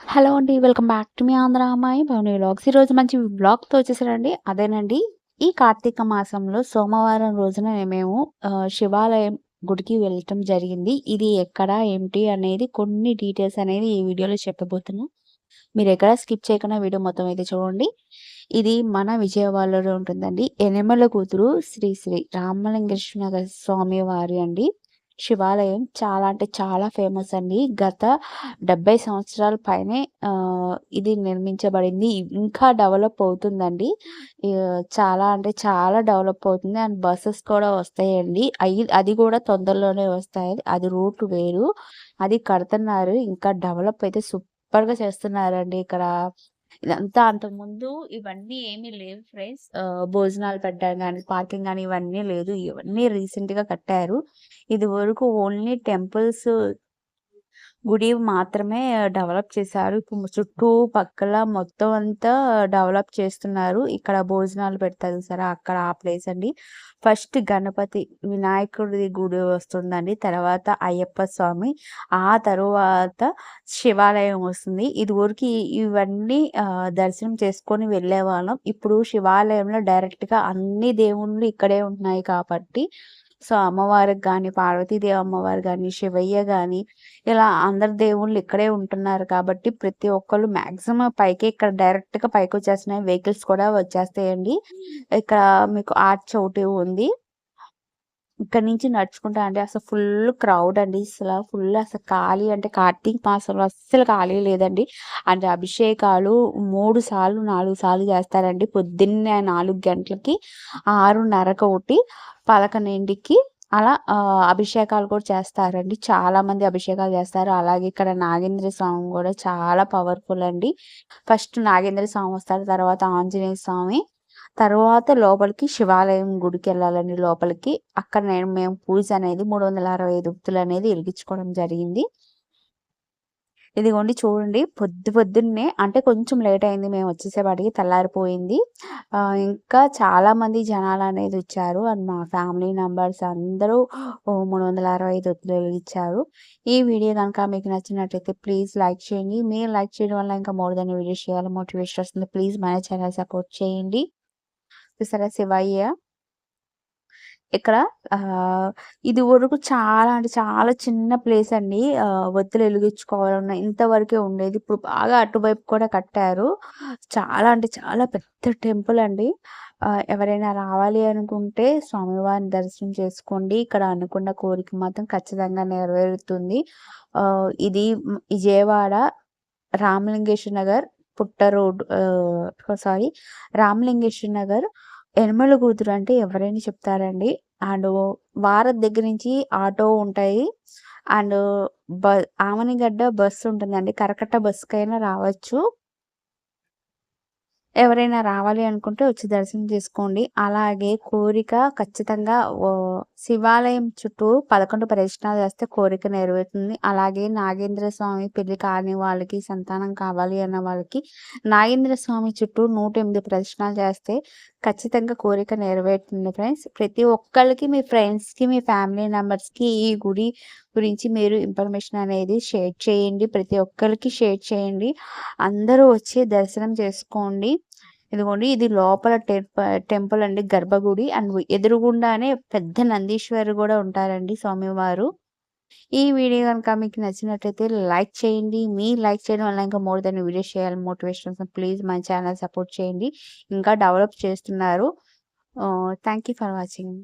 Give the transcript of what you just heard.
Hello అండి. Welcome back to me Andhra అమ్మాయి Bhavani vlogs. ఈరోజు మంచి వ్లాగ్‌తో వచ్చేసానండి. అదేనండి, ఈ కార్తీక మాసంలో సోమవారం రోజున మేము శివాలయం గుడికి వెళ్ళటం జరిగింది. ఇది ఎక్కడ, ఏమిటి అనేది కొన్ని డీటెయిల్స్ అనేది ఈ వీడియోలో చెప్పబోతున్నా. మీరెక్కడ స్కిప్ చేయకుండా వీడియో మొత్తం అయితే చూడండి. ఇది మన విజయవాడలో ఉంటుందండి. యనమల కూతురు శ్రీ శ్రీ రామలింగేశ్వర స్వామి వారి అండి శివాలయం. చాలా అంటే చాలా ఫేమస్ అండి. గత 70 సంవత్సరాల పైనే ఇది నిర్మించబడింది. ఇంకా డెవలప్ అవుతుందండి. చాలా అంటే చాలా డెవలప్ అవుతుంది. అండ్ బసెస్ కూడా వస్తాయండి. అది కూడా తొందరలోనే వస్తాయి. అది రూట్ వేరు. అది కడుతున్నారు. ఇంకా డెవలప్ అయితే సూపర్‌గా చేస్తున్నారండి ఇక్కడ. ఇదంతా అంతకుముందు ఇవన్నీ ఏమీ లేవు ఫ్రెండ్స్. భోజనాలు పెట్టడం గాని, పార్కింగ్ గాని ఇవన్నీ లేదు. ఇవన్నీ రీసెంట్‌గా కట్టారు. ఇదివరకు ఓన్లీ టెంపుల్స్ గుడి మాత్రమే డెవలప్ చేశారు. ఇప్పుడు చుట్టూ పక్కల మొత్తం అంతా డెవలప్ చేస్తున్నారు. ఇక్కడ భోజనాలు పెడతారు చూసారా? అక్కడ ఆ ప్లేస్ అండి. ఫస్ట్ గణపతి వినాయకుడి గుడి వస్తుందండి. తర్వాత అయ్యప్ప స్వామి, ఆ తరువాత శివాలయం వస్తుంది. ఇదివరకు ఇవన్నీ దర్శనం చేసుకొని వెళ్ళేవాళ్ళం. ఇప్పుడు శివాలయంలో డైరెక్ట్‌గా అన్ని దేవుళ్ళు ఇక్కడే ఉన్నాయి కాబట్టి, సో, అమ్మవారికి గాని, పార్వతీదేవి అమ్మవారు గాని, శివయ్య గాని ఇలా అందరు దేవుళ్ళు ఇక్కడే ఉంటున్నారు కాబట్టి ప్రతి ఒక్కళ్ళు మాక్సిమం పైకి ఇక్కడ డైరెక్ట్‌గా పైకొచ్చేస్తున్నాయి. వెహికల్స్ కూడా వచ్చేస్తాయండి. ఇక్కడ మీకు ఆర్చ్ ఒకటి ఉంది. ఇక్కడి నుంచి నడుచుకుంటా అంటే అసలు ఫుల్ క్రౌడ్ అండి. అసలు ఖాళీ అంటే కార్తీక మాసంలో అస్సలు ఖాళీ లేదండి. అంటే అభిషేకాలు 3 సార్లు, 4 సార్లు చేస్తారండి. పొద్దున్నే 4 గంటలకి, 6:30కి ఒకటి, 11కి అలా అభిషేకాలు కూడా చేస్తారండి. చాలామంది అభిషేకాలు చేస్తారు. అలాగే ఇక్కడ నాగేంద్ర స్వామి కూడా చాలా పవర్‌ఫుల్ అండి. ఫస్ట్ నాగేంద్ర స్వామి వస్తారు. తర్వాత ఆంజనేయ స్వామి. తరువాత లోపలికి శివాలయం గుడికెళ్ళాలండి లోపలికి. అక్కడ మేము పూజ అనేది 365 ఒత్తులనేది ఎలిగించుకోవడం జరిగింది. ఇదిగోండి చూడండి, పొద్దున్నే అంటే కొంచెం లేట్ అయింది. మేము వచ్చేసేపాటికి తెల్లారిపోయింది. ఇంకా చాలామంది జనాలనేది వచ్చారు. అండ్ మా ఫ్యామిలీ మెంబర్స్ అందరూ 365 ఒత్తులు వెలిగించారు. ఈ వీడియో గనుక మీకు నచ్చినట్లయితే ప్లీజ్ లైక్ చేయండి. మీరు లైక్ చేయడం వల్ల ఇంకా మోర్ దెన్ వీడియోస్ చేయాలని మోటివేషన్ వస్తుంది. ప్లీజ్ మన ఛానల్ సపోర్ట్ చేయండి. చూసారా శివయ్య ఇక్కడ ఇదివరకు చాలా అంటే చాలా చిన్న ప్లేస్ అండి. ఒత్తులు వెలిగించుకోవాలన్న ఇంతవరకే ఉండేది. ఇప్పుడు బాగా అటువైపు కూడా కట్టారు. చాలా అంటే చాలా పెద్ద టెంపుల్ అండి. ఎవరైనా రావాలి అనుకుంటే స్వామివారిని దర్శనం చేసుకోండి. ఇక్కడ అనుకున్న కోరిక మాత్రం ఖచ్చితంగా నెరవేరుతుంది. ఇది విజయవాడ రామలింగేశ్వర నగర్ పుట్ట రోడ్, సారీ, రామలింగేశ్వర నగర్ యనమల కూతురు అంటే ఎవరైనా చెప్తారండి. అండ్ వారధి దగ్గర నుంచి ఆటో ఉంటాయి. అండ్ బ ఆమనిగడ్డ బస్సు ఉంటుందండి. కరకట్ట బస్సుకైనా రావచ్చు. ఎవరైనా రావాలి అనుకుంటే వచ్చి దర్శనం చేసుకోండి. అలాగే కోరిక ఖచ్చితంగా శివాలయం చుట్టూ 11 ప్రదక్షిణాలు చేస్తే కోరిక నెరవేరుతుంది. అలాగే నాగేంద్ర స్వామి పెళ్లి కాని వాళ్ళకి, సంతానం కావాలి అన్న వాళ్ళకి నాగేంద్ర స్వామి చుట్టూ 108 ప్రదక్షిణాలు చేస్తే ఖచ్చితంగా కోరిక నెరవేరుతుంది ఫ్రెండ్స్. ప్రతి ఒక్కళ్ళకి మీ ఫ్రెండ్స్‌కి, మీ ఫ్యామిలీ మెంబర్స్‌కి ఈ గుడి గురించి మీరు ఇన్ఫర్మేషన్ అనేది షేర్ చేయండి. ప్రతి ఒక్కరికి షేర్ చేయండి. అందరూ వచ్చి దర్శనం చేసుకోండి. ఇదిగోండి ఇది లోపల టెంపుల్ అండి, గర్భగుడి. అండ్ ఎదురుగుండానే పెద్ద నందీశ్వరు గూడా ఉంటారండి స్వామివారు. ఈ వీడియో గనుక మీకు నచ్చినట్లయితే లైక్ చేయండి. మీరు లైక్ చేయడం వల్ల ఇంకా మోర్ దెన్ వీడియోస్ చేయాలని మోటివేషన్ వస్తుంది. ప్లీజ్ మన ఛానల్ సపోర్ట్ చేయండి. ఇంకా డెవలప్ చేస్తున్నారు. Thank you for watching.